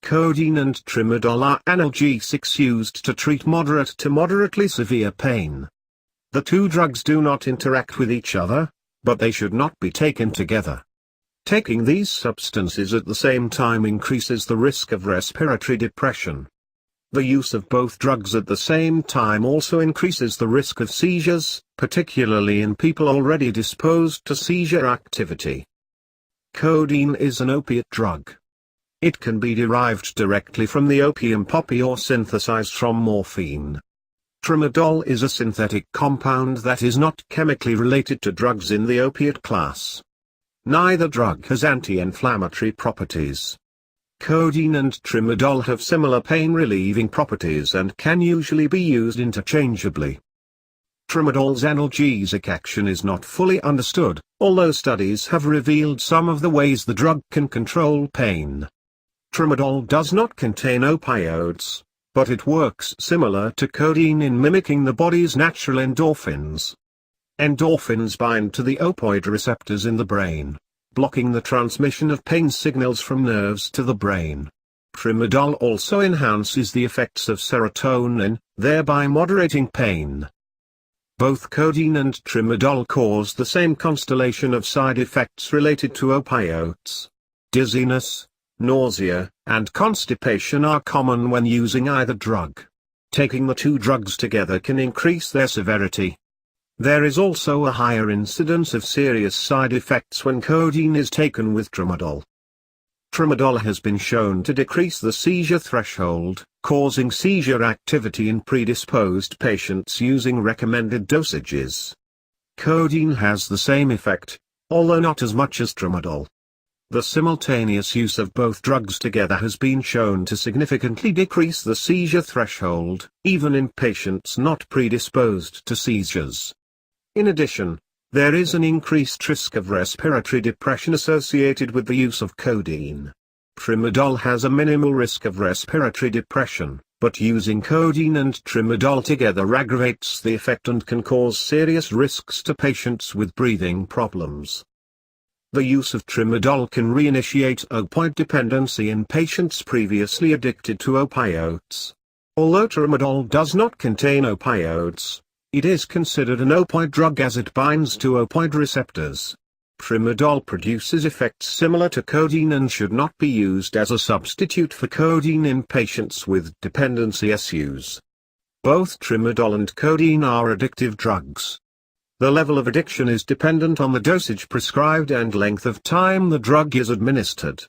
Codeine and Tramadol are analgesics used to treat moderate to moderately severe pain. The two drugs do not interact with each other, but they should not be taken together. Taking these substances at the same time increases the risk of respiratory depression. The use of both drugs at the same time also increases the risk of seizures, particularly in people already disposed to seizure activity. Codeine is an opiate drug. It can be derived directly from the opium poppy or synthesized from morphine. Tramadol is a synthetic compound that is not chemically related to drugs in the opiate class. Neither drug has anti-inflammatory properties. Codeine and Tramadol have similar pain-relieving properties and can usually be used interchangeably. Tramadol's analgesic action is not fully understood, although studies have revealed some of the ways the drug can control pain. Tramadol does not contain opioids, but it works similar to codeine in mimicking the body's natural endorphins. Endorphins bind to the opioid receptors in the brain, blocking the transmission of pain signals from nerves to the brain. Tramadol also enhances the effects of serotonin, thereby moderating pain. Both codeine and Tramadol cause the same constellation of side effects related to opioids. Dizziness, nausea, and constipation are common when using either drug. Taking the two drugs together can increase their severity. There is also a higher incidence of serious side effects when codeine is taken with Tramadol. Tramadol has been shown to decrease the seizure threshold, causing seizure activity in predisposed patients using recommended dosages. Codeine has the same effect, although not as much as Tramadol. The simultaneous use of both drugs together has been shown to significantly decrease the seizure threshold, even in patients not predisposed to seizures. In addition, there is an increased risk of respiratory depression associated with the use of codeine. Tramadol has a minimal risk of respiratory depression, but using codeine and Tramadol together aggravates the effect and can cause serious risks to patients with breathing problems. The use of Tramadol can reinitiate opioid dependency in patients previously addicted to opioids. Although Tramadol does not contain opioids, it is considered an opioid drug as it binds to opioid receptors. Tramadol produces effects similar to codeine and should not be used as a substitute for codeine in patients with dependency issues. Both Tramadol and codeine are addictive drugs. The level of addiction is dependent on the dosage prescribed and length of time the drug is administered.